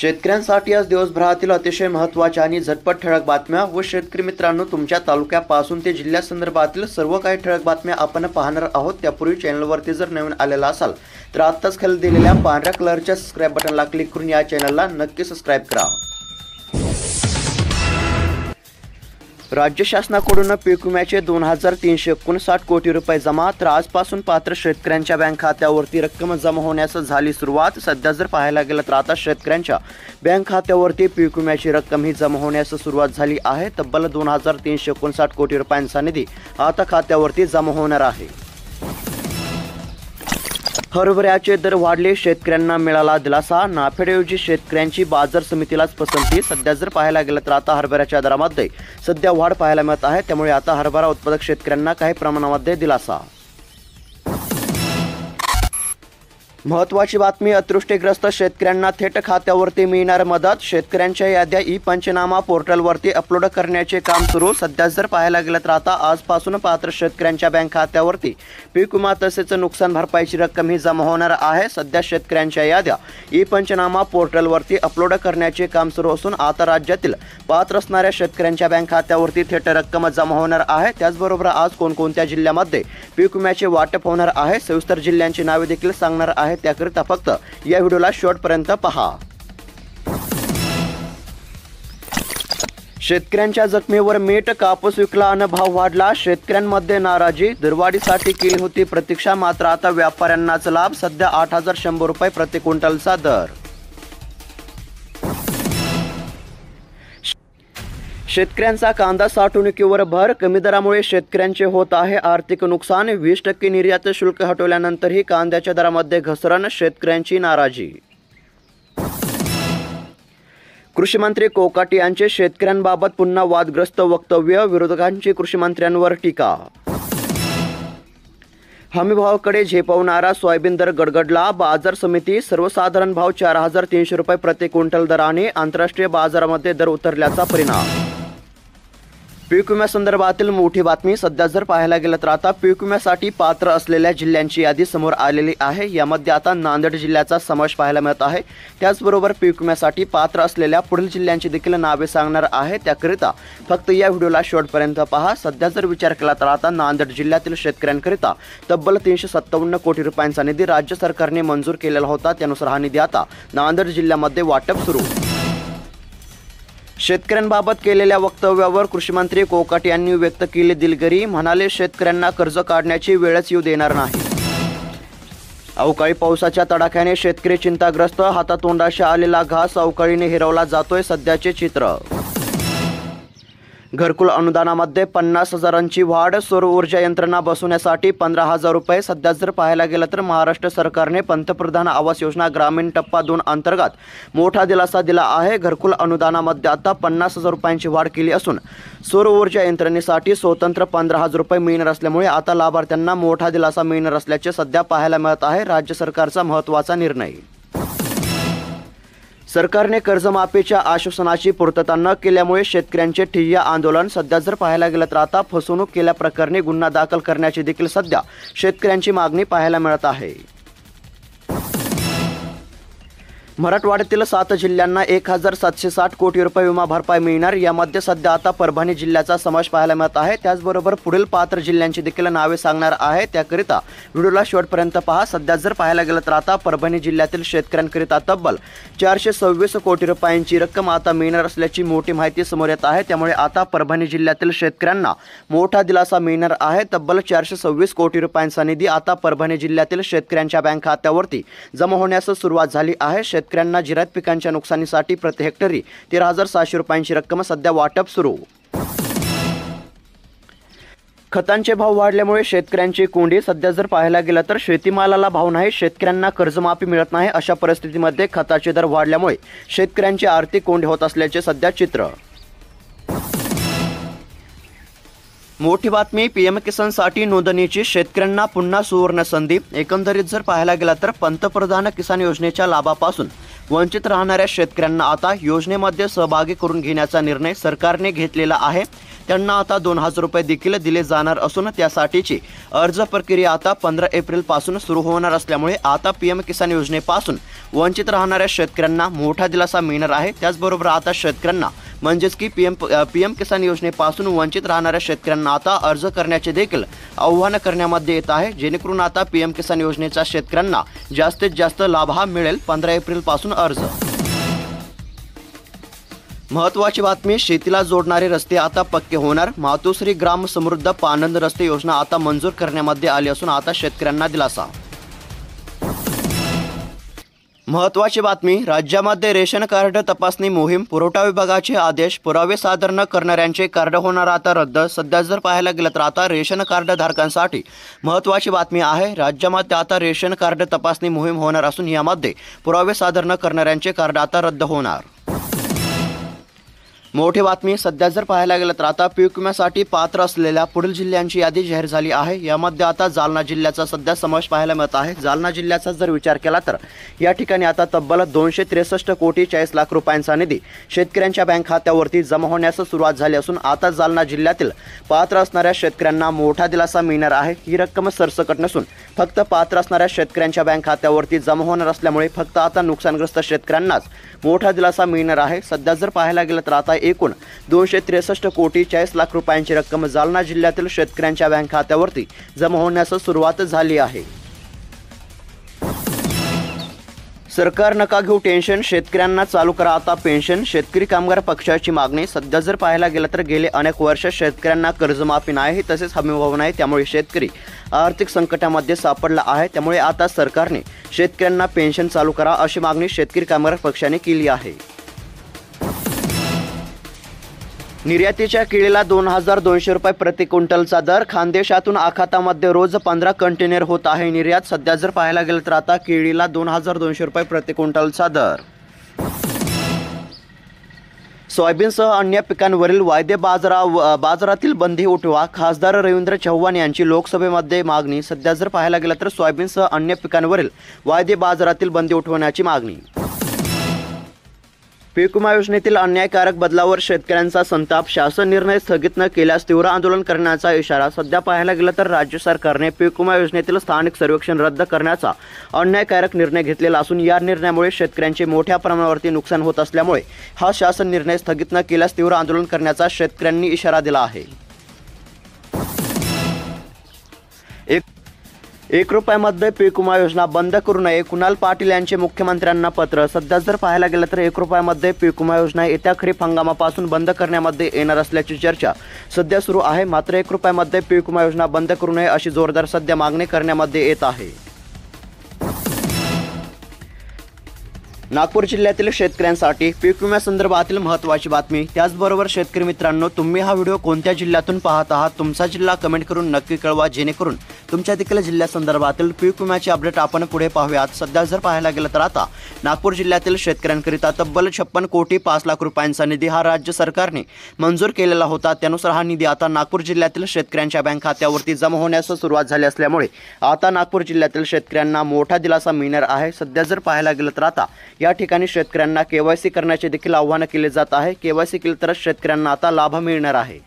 शेतकऱ्यांसाठी आज दिवसभरातील अतिशय महत्त्वाच्या आणि झटपट ठळक बातम्या व शेतकरी मित्रांनो, तुमच्या तालुक्यापासून ते जिल्ह्यासंदर्भातील सर्व काही ठळक बातम्या आपण पाहणार आहोत। त्यापूर्वी चॅनलवरती जर नवीन आलेला असाल तर आत्ताच खाली दिलेल्या पांढऱ्या कलरच्या सबस्क्राइब बटनला क्लिक करून या चॅनलला नक्की सबस्क्राइब करा। राज्य शासनाकडून पीक विम्याचे 2359 कोटी रुपये जमा। तर आजपासून पात्र शेतकऱ्यांच्या बँक खात्यावरती रक्कम जमा होण्यास झाली सुरुवात। सध्या जर पाहायला गेलं तर आता शेतकऱ्यांच्या बँक खात्यावरती पीक विम्याची रक्कम ही जमा होण्यास सुरुवात झाली आहे। तब्बल 2359 कोटी रुपयांचा निधी आता खात्यावरती जमा होणार आहे। हरभऱ्याचे दर वाढले, शेतकऱ्यांना मिळाला दिलासा। नाफेडऐवजी शेतकऱ्यांची बाजार समितीलाच पसंती। सध्या जर पाहायला गेलं तर आता हरभऱ्याच्या दरामध्ये सध्या वाढ पाहायला मिळत आहे, त्यामुळे आता हरभरा उत्पादक शेतकऱ्यांना काही प्रमाणामध्ये दिलासा। महत्त्वाची बातमी, अतिवृष्टीग्रस्त शेतकऱ्यांना थेट खात्यावरती मिळणार मदत। शेतकऱ्यांच्या याद्या ई पंचनामा पोर्टलवरती अपलोड करण्याचे काम सुरू। सध्या जर पाहायला गेलं तर आता आजपासून पात्र शेतकऱ्यांच्या बँक खात्यावरती पीक विमा तसेच नुकसान भरपाईची रक्कम ही जमा होणार आहे। सध्या शेतकऱ्यांच्या याद्या ई पंचनामा पोर्टलवरती अपलोड करण्याचे काम सुरू असून आता राज्यातील पात्र असणाऱ्या शेतकऱ्यांच्या बँक खात्यावरती थेट रक्कम जमा होणार आहे। त्याचबरोबर आज कोणकोणत्या जिल्ह्यामध्ये पीक विम्याचे वाटप होणार आहे, सविस्तर जिल्ह्यांची नावे देखील सांगणार आहे। त्याकरिता फक्त या व्हिडिओला शेवटपर्यंत पहा। शेतकऱ्यांच्या जखमेवर मीठ, कापूस विकला अन भाव वाढला, शेतकऱ्यांमध्ये नाराजी। दरवाढीसाठी केली होती प्रतीक्षा, मात्र आता व्यापाऱ्यांनाच लाभ। सध्या 8100 रुपये प्रति क्विंटलचा दर। शेतकऱ्यांचा कांदा साठवणुकीवर भर, कमी दरामुळे शेतकऱ्यांचे होत आहे आर्थिक नुकसान। 20% निर्यात शुल्क हटवल्यानंतरही कांद्याच्या दरामध्ये घसरण, शेतकऱ्यांची नाराजी। कृषी मंत्री कोकाटे यांचे शेतकऱ्यांबाबत पुन्हा वादग्रस्त वक्तव्य, विरोधकांची कृषी मंत्र्यांवर टीका। हमीभावाकडे झेपावणारा सोयाबीन दर गडगडला, बाजार समिती सर्वसाधारण भाव 4300 रुपये प्रति क्विंटल दराने, आंतरराष्ट्रीय बाजारामध्ये दर उतरल्याचा परिणाम। पीक विम्यासंदर्भातील मोठी बातमी, सध्या जर पाहायला गेलं तर आता पीक विम्यासाठी पात्र असलेल्या जिल्ह्यांची यादी समोर आलेली आहे। यामध्ये आता नांदेड जिल्ह्याचा समावेश पाहायला मिळत आहे। त्याचबरोबर पीक विम्यासाठी पात्र असलेल्या पुढील जिल्ह्यांची देखील नावे सांगणार आहे। त्याकरिता फक्त या व्हिडिओला शेवटपर्यंत पहा। सध्या जर विचार केला तर आता नांदेड जिल्ह्यातील शेतकऱ्यांकरिता तब्बल 357 कोटी रुपयांचा निधी राज्य सरकारने मंजूर केलेला होता। त्यानुसार हा निधी आता नांदेड जिल्ह्यामध्ये वाटप सुरू। शेतकऱ्यांबाबत केलेल्या वक्तव्यावर कृषी मंत्री कोकाटे यांनी व्यक्त केली दिलगिरी, म्हणाले शेतकऱ्यांना कर्ज काढण्याची वेळच येऊ देणार नाही। अवकाळी पावसाच्या तडाख्याने शेतकरी चिंताग्रस्त, हातातोंडाशी आलेला घास अवकाळीने हिरवला जातोय सध्याचे चित्र। घरकुल अनुदानामध्ये 50,000ची वाढ, सौर ऊर्जा यंत्रणा बसवण्यासाठी 15,000 रुपये। सध्या जर पाहायला गेलं तर महाराष्ट्र सरकारने पंतप्रधान आवास योजना ग्रामीण टप्पा 2 अंतर्गत मोठा दिलासा दिला आहे। घरकुल अनुदानामध्ये आता 50,000 रुपयांची वाढ केली असून सौर ऊर्जा यंत्रणेसाठी स्वतंत्र 15,000 रुपये मिळणार असल्यामुळे आता लाभार्थ्यांना मोठा दिलासा मिळणार असल्याचे सध्या पाहायला मिळत आहे। राज्य सरकारचा महत्त्वाचा निर्णय। सरकारने कर्जमाफीच्या आश्वासनाची पूर्तता न केल्यामुळे शेतकऱ्यांचे ठिय्या आंदोलन। सध्या जर पाहायला गेलं तर आता फसवणूक केल्याप्रकरणी गुन्हा दाखल करण्याची देखील सध्या शेतकऱ्यांची मागणी पाहायला मिळत आहे। मराठवाड्यातील 7 जिल्ह्यांना 1760 कोटी रुपये विमा भरपाई मिळणार। यामध्ये सध्या आता परभणी जिल्ह्याचा समावेश पाहायला मिळत आहे। त्याचबरोबर पुढील पात्र जिल्ह्यांची देखील नावे सांगणार आहे। त्याकरिता व्हिडिओला शेवटपर्यंत पहा। सध्या जर पाहायला गेलं तर आता परभणी जिल्ह्यातील शेतकऱ्यांकरिता तब्बल 426 कोटी रुपयांची रक्कम आता मिळणार असल्याची मोठी माहिती समोर येत आहे। त्यामुळे आता परभणी जिल्ह्यातील शेतकऱ्यांना मोठा दिलासा मिळणार आहे। तब्बल 426 कोटी रुपयांचा निधी आता परभणी जिल्ह्यातील शेतकऱ्यांच्या बँक खात्यावरती जमा होण्यास सुरुवात झाली आहे। शेतकऱ्यांना जिरायत पिकांच्या नुकसानीसाठी प्रति हेक्टरी 13,700 रुपयांची रक्कम सध्या वाटप सुरू। खतांचे भाव वाढल्यामुळे शेतकऱ्यांची कोंडी। सध्या जर पाहायला गेलं तर शेतीमालाला भाव नाही, शेतकऱ्यांना कर्जमाफी मिळत नाही। अशा परिस्थितीमध्ये खताचे दर वाढल्यामुळे शेतकऱ्यांची आर्थिक कोंडी होत असल्याचे सध्या चित्र। मोठी बातमी, पीएम किसानसाठी नोंदणीची शेतकऱ्यांना पुन्हा सुवर्ण संधी। एकंदरीत जर पाहायला गेला तर पंतप्रधान किसान योजनेच्या लाभापासून वंचित राहणाऱ्या शेतकऱ्यांना आता योजनेमध्ये सहभागी करून घेण्याचा निर्णय सरकारने घेतलेला आहे। त्यांना आता 2000 रुपये देखील दिले जाणार असून त्यासाठीची अर्ज प्रक्रिया आता 15 एप्रिल पासून सुरू होणार असल्यामुळे आता पीएम किसान योजनेपासून वंचित राहणाऱ्या शेतकऱ्यांना मोठा दिलासा मिळणार आहे। त्याचबरोबर आता शेतकऱ्यांना म्हणजेच की पीएम किसान योजनेपासून वंचित राहणाऱ्या शेतकऱ्यांना आता अर्ज करण्याचे देखील आव्हान करण्यामध्ये येत आहे, जेणेकरून आता पीएम किसान योजनेच्या शेतकऱ्यांना जास्तीत जास्त लाभ हा मिळेल 15 एप्रिल पासून अर्ज। महत्त्वाची बातमी, शेतीला जोडणारे रस्ते आता पक्के होणार। मातोश्री ग्राम समृद्ध पानंद रस्ते योजना आता मंजूर करण्यामध्ये आली असून आता शेतकऱ्यांना दिलासा। महत्त्वाची बातमी, राज्यामध्ये रेशन कार्ड तपासणी मोहीम, पुरवठा विभागाचे आदेश, पुरावे सादर न करणाऱ्यांचे कार्ड होणार आता रद्द। सध्या जर पाहायला गेलं तर आता रेशन कार्ड धारकांसाठी महत्त्वाची बातमी आहे। राज्यामध्ये आता रेशन कार्ड तपासणी मोहीम होणार असून यामध्ये पुरावे सादर न करणाऱ्यांचे कार्ड आता रद्द होणार। मोठी बातमी, सध्या जर पाहायला गेलं तर आता पीक विम्यासाठी पात्र असलेल्या पुढील जिल्ह्यांची यादी जाहीर झाली आहे। यामध्ये आता जालना जिल्ह्याचा सध्या समावेश पाहायला मिळत आहे। जालना जिल्ह्याचा जर विचार केला तर या ठिकाणी आता तब्बल 263 कोटी 40 लाख रुपयांचा निधी शेतकऱ्यांच्या बँक खात्यावरती जमा होण्यास सुरुवात झाली असून आता जालना जिल्ह्यातील पात्र असणाऱ्या शेतकऱ्यांना मोठा दिलासा मिळणार आहे। ही रक्कम सरसकट नसून फक्त पात्र असणाऱ्या शेतकऱ्यांच्या बँक खात्यावरती जमा होणार असल्यामुळे फक्त आता नुकसानग्रस्त शेतकऱ्यांनाच मोठा दिलासा मिळणार आहे। सध्या जर पाहायला गेलं तर आता एकूण 263 कोटी 40 लाख रुपयांची रक्कम जालना जिल्ह्यातील शेतकऱ्यांच्या बँक खात्यावरती जमा होण्यास सुरुवात झाली आहे। सरकार नका घेऊ टेन्शन, शेतकऱ्यांना चालू करा आता पेन्शन, शेतकरी कामगार पक्षाची मागणी। सध्या जर पाहायला गेलं तर गेले अनेक वर्ष शेतकऱ्यांना कर्जमाफी नाही तसेच हमीभाव नाही, त्यामुळे शेतकरी आर्थिक संकटामध्ये सापडला आहे। त्यामुळे आता सरकारने शेतकऱ्यांना पेन्शन चालू करा अशी मागणी शेतकरी कामगार पक्षाने केली आहे। निर्यातीच्या केळीला 2200 रुपये प्रति क्विंटलचा दर, खानदेशातून आखातामध्ये रोज 15 कंटेनर होत आहे निर्यात। सध्या जर पाहायला गेलं तर आता केळीला 2200 रुपये प्रति क्विंटलचा दर। सोयाबीनसह अन्य पिकांवरील वायदे बाजारातील बंदी उठवा, खासदार रवींद्र चव्हाण यांची लोकसभेमध्ये मागणी। सध्या जर पाहायला गेलं तर सोयाबीनसह अन्य पिकांवरील वायदे बाजारातील बंदी उठवण्याची मागणी। पीक विमा योजनेतील अन्यायकारक बदलावर शेतकऱ्यांचा संताप, शासन निर्णय स्थगित न केल्यास तीव्र आंदोलन करण्याचा इशारा। सध्या पाहायला गेलं तर राज्य सरकारने पीक विमा योजनेतील स्थानिक सर्वेक्षण रद्द करण्याचा अन्यायकारक निर्णय घेतलेला असून या निर्णयामुळे शेतकऱ्यांचे मोठ्या प्रमाणावरती नुकसान होत असल्यामुळे हा शासन निर्णय स्थगित न केल्यास तीव्र आंदोलन करण्याचा शेतकऱ्यांनी इशारा दिला आहे। 1 रुपयामध्ये पीक विमा योजना बंद करू नये, कुणाल पाटील यांचे मुख्यमंत्र्यांना पत्र। सध्या जर पाहायला गेलं तर 1 रुपयामध्ये पीक विमा योजना येत्या खरीप हंगामापासून बंद करण्यामध्ये येणार असल्याची चर्चा सध्या सुरू आहे। मात्र 1 रुपयामध्ये पीक विमा योजना बंद करू नये अशी जोरदार सध्या मागणी करण्यामध्ये येत आहे। नागपूर जिल्ह्यातील शेतकऱ्यांसाठी पीक विम्यासंदर्भातील महत्त्वाची बातमी। त्याचबरोबर शेतकरी मित्रांनो, तुम्ही हा व्हिडिओ कोणत्या जिल्ह्यातून पाहत आहात तुमचा जिल्हा कमेंट करून नक्की कळवा, जेणेकरून तुमच्या देखील जिल्ह्यासंदर्भातील पीक विम्याचे अपडेट आपण पुढे पाहूयात। सध्या जर पाहायला गेलं तर आता नागपूर जिल्ह्यातील शेतकऱ्यांकरिता तब्बल 56 कोटी 5 लाख रुपयांचा निधी हा राज्य सरकारने मंजूर केलेला होता। त्यानुसार हा निधी आता नागपूर जिल्ह्यातील शेतकऱ्यांच्या बँक खात्यावरती जमा होण्यास सुरुवात झाली असल्यामुळे आता नागपूर जिल्ह्यातील शेतकऱ्यांना मोठा दिलासा मिळणार आहे। सध्या जर पाहायला गेलं तर आता या ठिकाणी शेतकऱ्यांना केवायसी करण्याचे देखील आवाहन केले जात आहे। केवायसी केले तर शेतकऱ्यांना आता लाभ मिळणार आहे।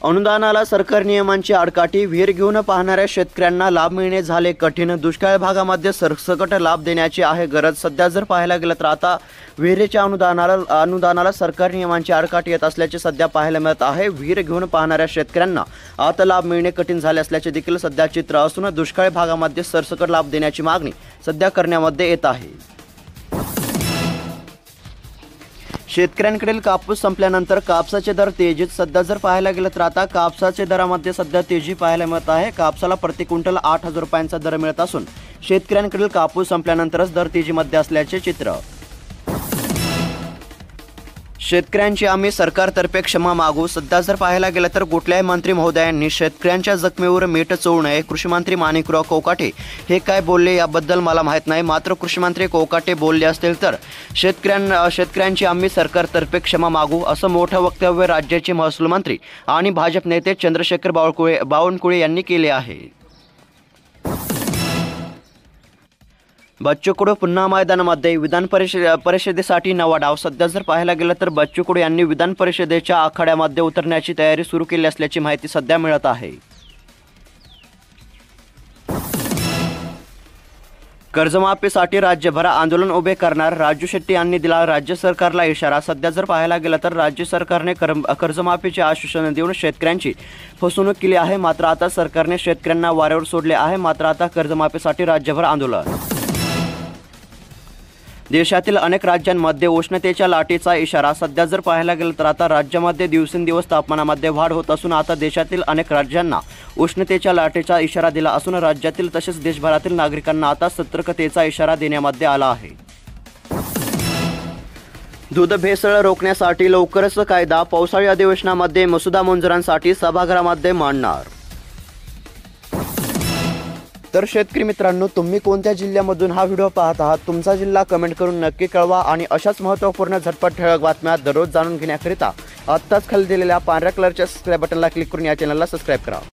अनुदानाला सरकार नियमांची आडकाठी, विहीर घेऊन पाहणाऱ्या शेतकऱ्यांना लाभ मिळणे झाले कठीण। दुष्काळ भागामध्ये सरसकट लाभ देण्याची आहे गरज। सध्या जर पाहायला गेलं तर आता विहिरीच्या अनुदानाला सरकार नियमांची आडकाठी येत असल्याचे सध्या पाहायला मिळत आहे। विहीर घेऊन पाहणाऱ्या शेतकऱ्यांना आता लाभ मिळणे कठीण झाले असल्याचे देखील सध्या चित्र असून दुष्काळ भागामध्ये सरसकट लाभ देण्याची मागणी सध्या करण्यामध्ये येत आहे। शेतकऱ्यांकडील कापूस संपल्यानंतर कापसाचे दर तेजीत। सध्या जर पाहायला गेलं तर आता कापसाच्या दरामध्ये सध्या तेजी पाहायला मिळत आहे। कापसाला प्रति क्विंटल 8000 रुपयांचा दर मिळत असून शेतकऱ्यांकडील कापूस संपल्यानंतरच दर तेजीमध्ये असल्याचे चित्र। शेतकऱ्यांची आम्ही सरकारतर्फे क्षमा मागू। सध्या जर पाहायला गेलं तर कुठल्याही मंत्री महोदयांनी शेतकऱ्यांच्या जखमेवर मीठ चोळू नये। कृषीमंत्री माणिकराव कोकाटे हे काय बोलले याबद्दल मला माहीत नाही, मात्र कृषीमंत्री कोकाटे बोलले असतील तर शेतकऱ्यांची आम्ही सरकारतर्फे क्षमा मागू असं मोठं वक्तव्य राज्याचे महसूल मंत्री आणि भाजप नेते चंद्रशेखर बावनकुळे यांनी केले आहे। बच्चू कडू पुन्हा मैदानामध्ये विधान परिषदेसाठी नवा डाव. सध्या जर पाहायला गेलं तर बच्चू कडू यांनी विधान परिषदेच्या आखाड्यामध्ये उतरण्याची तयारी सुरू केली असल्याची माहिती सध्या मिळत आहे. कर्जमाफीसाठी राज्यभर आंदोलन उभे करणार, राजू शेट्टी यांनी दिला राज्य सरकारला इशारा. सध्या जर पाहायला गेलं तर राज्य सरकारने कर्जमाफीचे आश्वासन देऊन शेतकऱ्यांची फसवणूक केली आहे. मात्र आता सरकारने शेतकऱ्यांना वाऱ्यावर सोडले आहे. मात्र आता कर्जमाफीसाठी राज्यभर आंदोलन. देशातील अनेक राज्यांमध्ये उष्णतेच्या लाटेचा इशारा. सध्या जर पाहायला गेलं तर आता राज्यामध्ये दिवसेंदिवस तापमानामध्ये वाढ होत असून आता देशातील अनेक राज्यांना उष्णतेच्या लाटेचा इशारा दिला असून राज्यातील तसेच देशभरातील नागरिकांना आता सतर्कतेचा इशारा देण्यात आला आहे. दूध भेसळ रोखण्यासाठी लवकरच कायदा. पावसाळी अधिवेशनामध्ये मसुदा मंजुरांसाठी सभागृहामध्ये मांडणार. तर शेतकरी मित्रांनो, तुम्ही कोणत्या जिल्ह्यामधून हा व्हिडिओ पाहत आहात, तुमचा जिल्हा कमेंट करून नक्की कळवा. आणि अशाच महत्त्वपूर्ण झटपट ठळक बातम्या दररोज जाणून घेण्याकरिता आत्ताच खाली दिलेल्या पांढऱ्या कलरच्या सबस्क्राईब बटनला क्लिक करून या चॅनलला सबस्क्राईब करा.